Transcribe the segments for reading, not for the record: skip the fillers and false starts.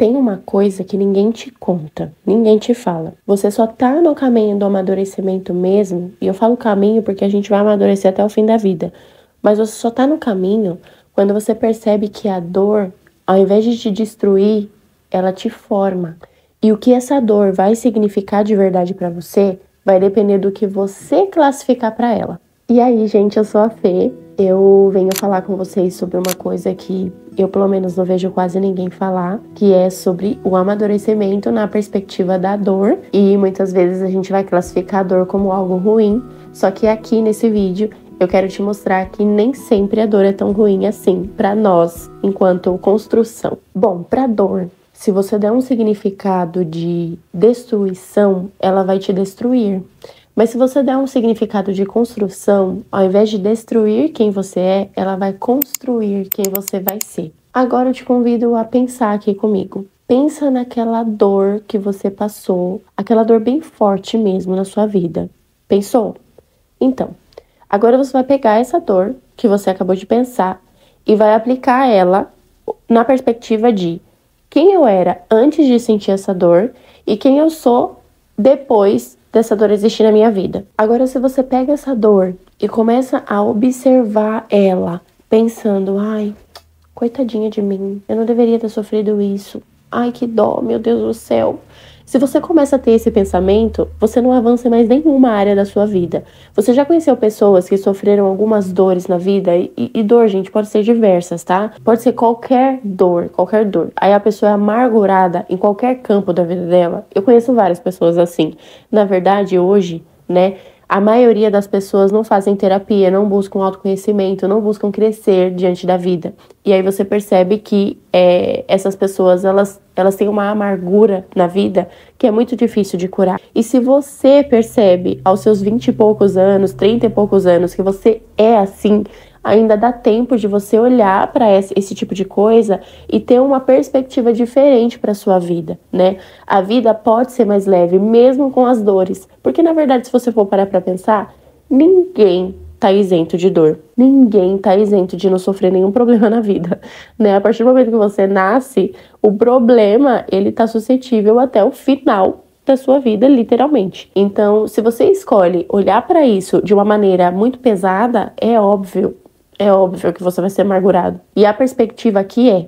Tem uma coisa que ninguém te conta, ninguém te fala. Você só tá no caminho do amadurecimento mesmo, e eu falo caminho porque a gente vai amadurecer até o fim da vida. Mas você só tá no caminho quando você percebe que a dor, ao invés de te destruir, ela te forma. E o que essa dor vai significar de verdade pra você vai depender do que você classificar pra ela. E aí, gente, eu sou a Fê. Eu venho falar com vocês sobre uma coisa que eu, pelo menos, não vejo quase ninguém falar, que é sobre o amadurecimento na perspectiva da dor. E muitas vezes a gente vai classificar a dor como algo ruim, só que aqui nesse vídeo eu quero te mostrar que nem sempre a dor é tão ruim assim para nós, enquanto construção. Bom, para dor, se você der um significado de destruição, ela vai te destruir. Mas se você der um significado de construção, ao invés de destruir quem você é, ela vai construir quem você vai ser. Agora eu te convido a pensar aqui comigo. Pensa naquela dor que você passou, aquela dor bem forte mesmo na sua vida. Pensou? Então, agora você vai pegar essa dor que você acabou de pensar e vai aplicar ela na perspectiva de quem eu era antes de sentir essa dor e quem eu sou depois dessa dor existir na minha vida. Agora, se você pega essa dor e começa a observar ela, pensando, ai, coitadinha de mim, eu não deveria ter sofrido isso. Ai, que dó, meu Deus do céu. Se você começa a ter esse pensamento, você não avança em mais nenhuma área da sua vida. Você já conheceu pessoas que sofreram algumas dores na vida? E dor, gente, pode ser diversas, tá? Pode ser qualquer dor, qualquer dor. Aí a pessoa é amargurada em qualquer campo da vida dela. Eu conheço várias pessoas assim. Na verdade, hoje, né, a maioria das pessoas não fazem terapia, não buscam autoconhecimento, não buscam crescer diante da vida. E aí você percebe que essas pessoas, elas têm uma amargura na vida que é muito difícil de curar. E se você percebe aos seus 20 e poucos anos, 30 e poucos anos, que você é assim, ainda dá tempo de você olhar para esse tipo de coisa e ter uma perspectiva diferente para sua vida, né? A vida pode ser mais leve, mesmo com as dores. Porque, na verdade, se você for parar para pensar, ninguém tá isento de dor. Ninguém tá isento de não sofrer nenhum problema na vida, né? A partir do momento que você nasce, o problema, ele tá suscetível até o final da sua vida, literalmente. Então, se você escolhe olhar para isso de uma maneira muito pesada, é óbvio que você vai ser amargurado. E a perspectiva aqui é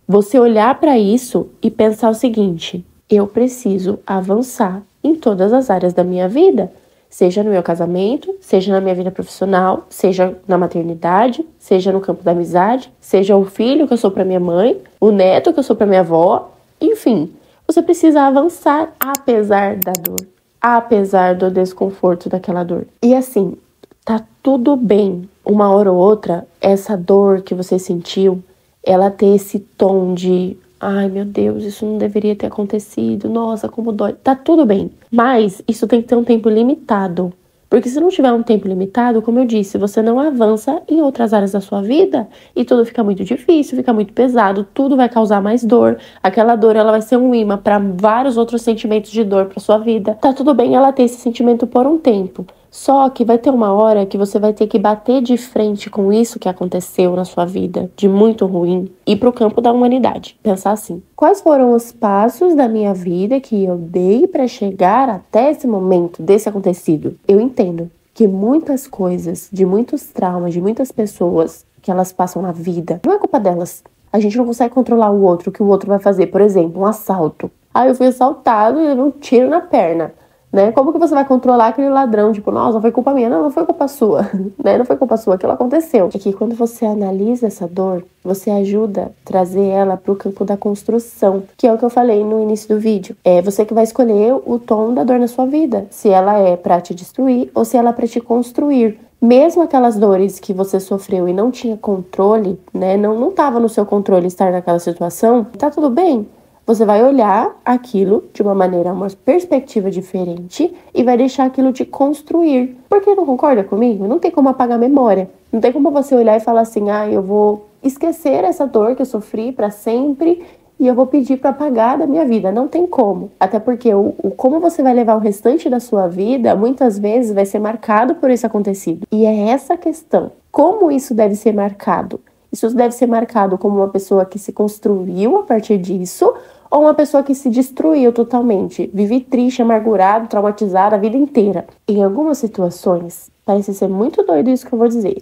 você olhar para isso e pensar o seguinte: eu preciso avançar em todas as áreas da minha vida, seja no meu casamento, seja na minha vida profissional, seja na maternidade, seja no campo da amizade, seja o filho que eu sou para minha mãe, o neto que eu sou para minha avó, enfim, você precisa avançar apesar da dor, apesar do desconforto daquela dor. E assim, tá tudo bem, uma hora ou outra, essa dor que você sentiu, ela ter esse tom de ai, meu Deus, isso não deveria ter acontecido, nossa, como dói. Tá tudo bem, mas isso tem que ter um tempo limitado. Porque se não tiver um tempo limitado, como eu disse, você não avança em outras áreas da sua vida e tudo fica muito difícil, fica muito pesado, tudo vai causar mais dor. Aquela dor, ela vai ser um imã para vários outros sentimentos de dor para sua vida. Tá tudo bem ela ter esse sentimento por um tempo. Só que vai ter uma hora que você vai ter que bater de frente com isso que aconteceu na sua vida, de muito ruim, e ir pro campo da humanidade. Pensar assim: quais foram os passos da minha vida que eu dei para chegar até esse momento desse acontecido? Eu entendo que muitas coisas, de muitos traumas, de muitas pessoas que elas passam na vida, não é culpa delas. A gente não consegue controlar o outro, o que o outro vai fazer. Por exemplo, um assalto. Ah, eu fui assaltado e eu um tiro na perna. Né? Como que você vai controlar aquele ladrão? Tipo, nossa, não foi culpa minha. Não foi culpa sua. Né? Não foi culpa sua, aquilo aconteceu. É que quando você analisa essa dor, você ajuda a trazer ela pro campo da construção, que é o que eu falei no início do vídeo. É você que vai escolher o tom da dor na sua vida. Se ela é pra te destruir ou se ela é pra te construir. Mesmo aquelas dores que você sofreu e não tinha controle, né? Não tava no seu controle estar naquela situação, tá tudo bem. Você vai olhar aquilo de uma maneira, uma perspectiva diferente e vai deixar aquilo te construir. Porque não concorda comigo? Não tem como apagar a memória. Não tem como você olhar e falar assim, eu vou esquecer essa dor que eu sofri para sempre e eu vou pedir para apagar da minha vida. Não tem como. Até porque como você vai levar o restante da sua vida, muitas vezes vai ser marcado por esse acontecido. E é essa a questão. Como isso deve ser marcado? Isso deve ser marcado como uma pessoa que se construiu a partir disso Ou uma pessoa que se destruiu totalmente, vive triste, amargurado, traumatizada a vida inteira. Em algumas situações, parece ser muito doido isso que eu vou dizer.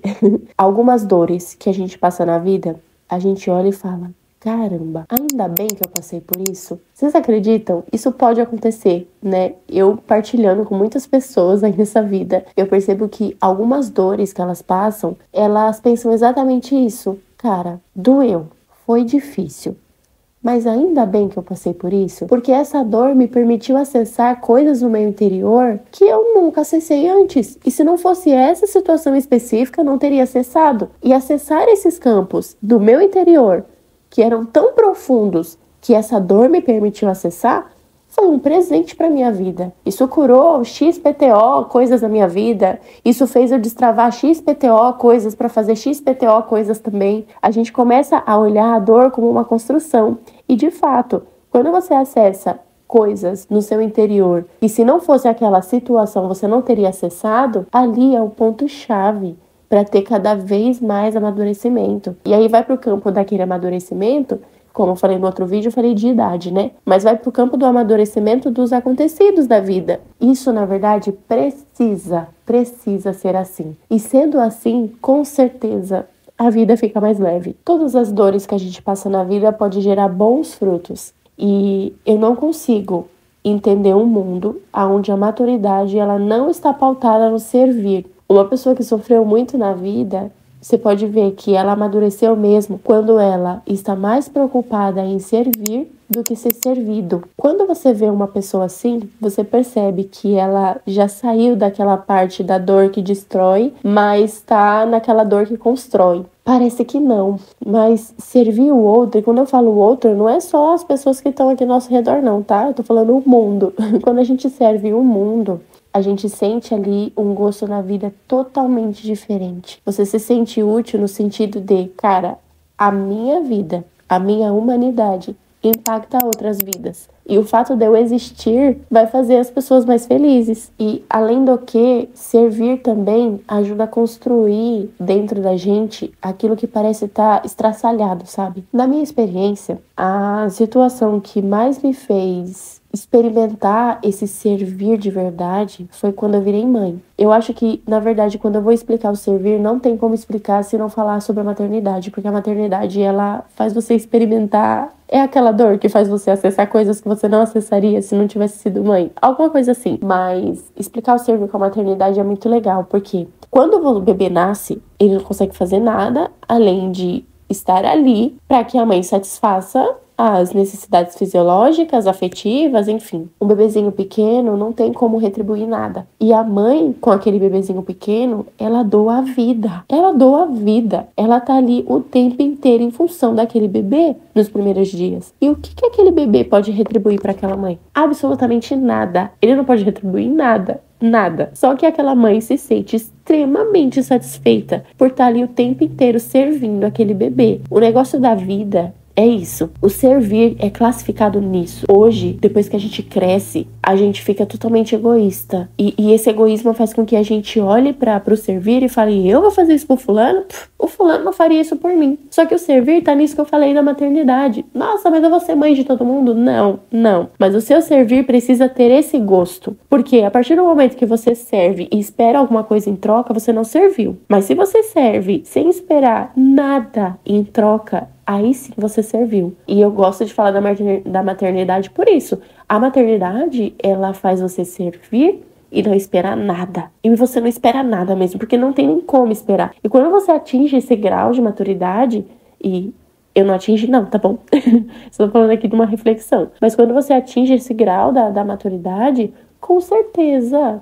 Algumas dores que a gente passa na vida, a gente olha e fala: caramba, ainda bem que eu passei por isso. Vocês acreditam? Isso pode acontecer, né? Eu partilhando com muitas pessoas aí nessa vida, eu percebo que algumas dores que elas passam, elas pensam exatamente isso. Cara, doeu, foi difícil. Mas ainda bem que eu passei por isso, porque essa dor me permitiu acessar coisas no meu interior que eu nunca acessei antes. E se não fosse essa situação específica, eu não teria acessado. E acessar esses campos do meu interior, que eram tão profundos que essa dor me permitiu acessar, foi um presente para minha vida. Isso curou XPTO coisas na minha vida. Isso fez eu destravar XPTO coisas para fazer XPTO coisas também. A gente começa a olhar a dor como uma construção. E de fato, quando você acessa coisas no seu interior e se não fosse aquela situação você não teria acessado, ali é o ponto-chave para ter cada vez mais amadurecimento. E aí vai para o campo daquele amadurecimento. Como eu falei no outro vídeo, eu falei de idade, né? Mas vai pro campo do amadurecimento dos acontecidos da vida. Isso, na verdade, precisa ser assim. E sendo assim, com certeza, a vida fica mais leve. Todas as dores que a gente passa na vida podem gerar bons frutos. E eu não consigo entender um mundo onde a maturidade ela não está pautada no servir. Uma pessoa que sofreu muito na vida, você pode ver que ela amadureceu mesmo quando ela está mais preocupada em servir do que ser servido. Quando você vê uma pessoa assim, você percebe que ela já saiu daquela parte da dor que destrói, mas está naquela dor que constrói. Parece que não, mas servir o outro, e quando eu falo o outro, não é só as pessoas que estão aqui ao nosso redor não, tá? Eu tô falando o mundo. Quando a gente serve o mundo, a gente sente ali um gosto na vida totalmente diferente. Você se sente útil no sentido de, cara, a minha vida, a minha humanidade impacta outras vidas. E o fato de eu existir vai fazer as pessoas mais felizes. E, além do que, servir também ajuda a construir dentro da gente aquilo que parece estar estraçalhado, sabe? Na minha experiência, a situação que mais me fez experimentar esse servir de verdade foi quando eu virei mãe. Eu acho que, na verdade, quando eu vou explicar o servir, não tem como explicar se não falar sobre a maternidade, porque a maternidade, ela faz você experimentar. É aquela dor que faz você acessar coisas que você não acessaria se não tivesse sido mãe. Alguma coisa assim. Mas explicar o servir com a maternidade é muito legal, porque quando o bebê nasce, ele não consegue fazer nada além de estar ali para que a mãe satisfaça as necessidades fisiológicas, afetivas, enfim. Um bebezinho pequeno não tem como retribuir nada. E a mãe, com aquele bebezinho pequeno, ela doa a vida. Ela doa a vida. Ela tá ali o tempo inteiro em função daquele bebê nos primeiros dias. E o que aquele bebê pode retribuir para aquela mãe? Absolutamente nada. Ele não pode retribuir nada. Nada. Só que aquela mãe se sente extremamente satisfeita por estar ali o tempo inteiro servindo aquele bebê. O negócio da vida é isso. O servir é classificado nisso. Hoje, depois que a gente cresce, a gente fica totalmente egoísta. E esse egoísmo faz com que a gente olhe para o servir e fale, eu vou fazer isso pro fulano? O fulano não faria isso por mim. Só que o servir tá nisso que eu falei da maternidade. Nossa, mas eu vou ser mãe de todo mundo? Não, não. Mas o seu servir precisa ter esse gosto. Porque a partir do momento que você serve e espera alguma coisa em troca, você não serviu. Mas se você serve sem esperar nada em troca, aí sim você serviu. E eu gosto de falar da maternidade por isso. A maternidade, ela faz você servir e não esperar nada. E você não espera nada mesmo, porque não tem nem como esperar. E quando você atinge esse grau de maturidade, e eu não atingi não, tá bom? Estou falando aqui de uma reflexão. Mas quando você atinge esse grau da maturidade, com certeza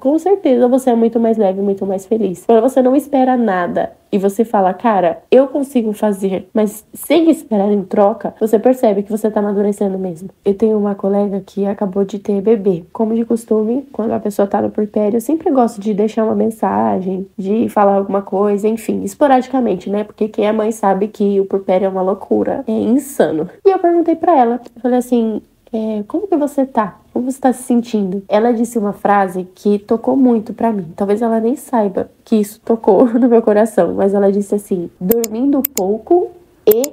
você é muito mais leve, muito mais feliz. Quando você não espera nada e você fala, cara, eu consigo fazer, mas sem esperar em troca, você percebe que você tá amadurecendo mesmo. Eu tenho uma colega que acabou de ter bebê. Como de costume, quando a pessoa tá no puerpério, eu sempre gosto de deixar uma mensagem, de falar alguma coisa, enfim, esporadicamente, né? Porque quem é mãe sabe que o puerpério é uma loucura, é insano. E eu perguntei pra ela, eu falei assim, como que você tá? Como você tá se sentindo? Ela disse uma frase que tocou muito pra mim. Talvez ela nem saiba que isso tocou no meu coração, mas ela disse assim, dormindo pouco e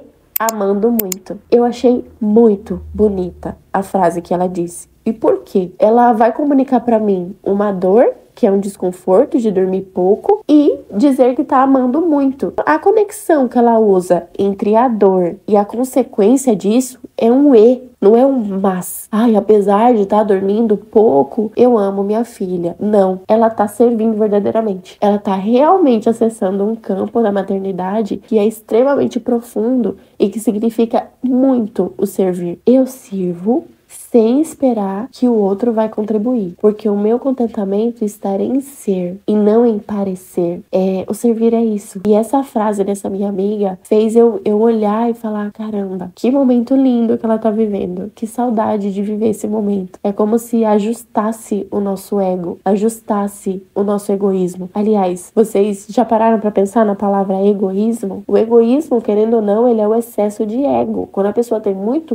amando muito. Eu achei muito bonita a frase que ela disse. E por quê? Ela vai comunicar pra mim uma dor, que é um desconforto de dormir pouco, e dizer que tá amando muito. A conexão que ela usa entre a dor e a consequência disso é um e, não é um mas. Ai, apesar de estar dormindo pouco, eu amo minha filha. Não, ela tá servindo verdadeiramente. Ela tá realmente acessando um campo da maternidade que é extremamente profundo e que significa muito o servir. Eu sirvo sem esperar que o outro vai contribuir, porque o meu contentamento está em ser e não em parecer. O servir é isso. E essa frase dessa minha amiga fez eu olhar e falar, caramba, que momento lindo que ela tá vivendo, que saudade de viver esse momento. É como se ajustasse o nosso ego, ajustasse o nosso egoísmo. Aliás, vocês já pararam para pensar na palavra egoísmo? O egoísmo, querendo ou não, ele é o excesso de ego. Quando a pessoa tem muito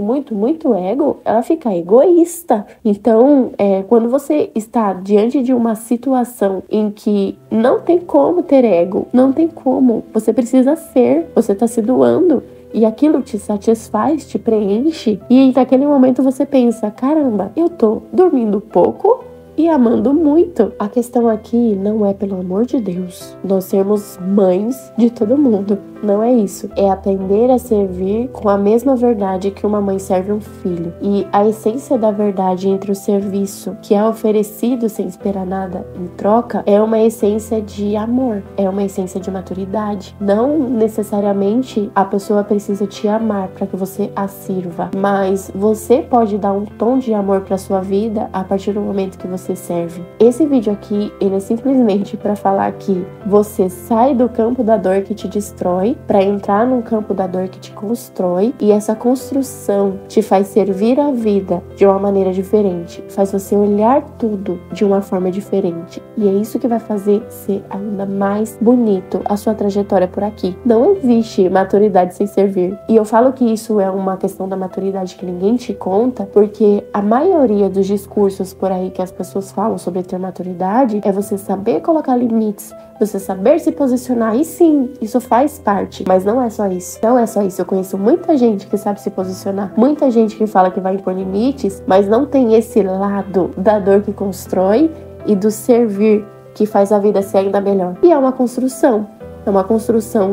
ego, ela fica egoísta. Então, quando você está diante de uma situação em que não tem como ter ego, não tem como, você precisa ser, você está se doando e aquilo te satisfaz, te preenche, e naquele momento você pensa, caramba, eu tô dormindo pouco e amando muito. A questão aqui não é, pelo amor de Deus, nós sermos mães de todo mundo. Não é isso. É aprender a servir com a mesma verdade que uma mãe serve um filho. E a essência da verdade entre o serviço que é oferecido sem esperar nada em troca é uma essência de amor, é uma essência de maturidade. Não necessariamente a pessoa precisa te amar para que você a sirva, mas você pode dar um tom de amor para sua vida a partir do momento que você serve. Esse vídeo aqui, ele é simplesmente para falar que você sai do campo da dor que te destrói para entrar num campo da dor que te constrói, e essa construção te faz servir a vida de uma maneira diferente, faz você olhar tudo de uma forma diferente, e é isso que vai fazer ser ainda mais bonito a sua trajetória por aqui. Não existe maturidade sem servir, e eu falo que isso é uma questão da maturidade que ninguém te conta, porque a maioria dos discursos por aí que as pessoas falam sobre ter maturidade é você saber colocar limites, você saber se posicionar, e sim, isso faz parte, mas não é só isso. Não é só isso. Eu conheço muita gente que sabe se posicionar, muita gente que fala que vai impor limites, mas não tem esse lado da dor que constrói e do servir que faz a vida ser ainda melhor. E é uma construção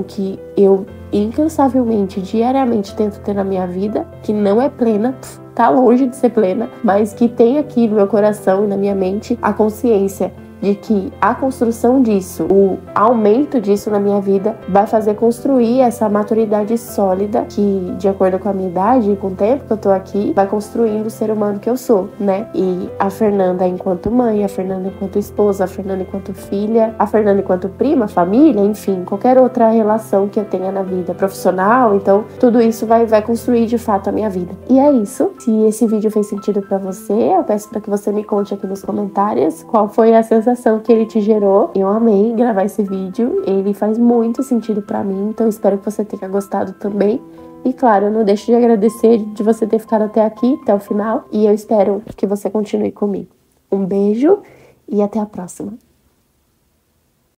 que eu incansavelmente, diariamente tento ter na minha vida, que não é plena, tá longe de ser plena, mas que tem aqui no meu coração e na minha mente a consciência de que a construção disso, o aumento disso na minha vida vai fazer construir essa maturidade sólida que, de acordo com a minha idade e com o tempo que eu tô aqui, vai construindo o ser humano que eu sou, né? E a Fernanda enquanto mãe, a Fernanda enquanto esposa, a Fernanda enquanto filha, a Fernanda enquanto prima, família, enfim, qualquer outra relação que eu tenha na vida profissional, então tudo isso vai construir de fato a minha vida. E é isso. Se esse vídeo fez sentido pra você, eu peço pra que você me conte aqui nos comentários qual foi a sensação que ele te gerou. Eu amei gravar esse vídeo, ele faz muito sentido pra mim, então espero que você tenha gostado também. E claro, eu não deixo de agradecer de você ter ficado até aqui, até o final, e eu espero que você continue comigo. Um beijo e até a próxima.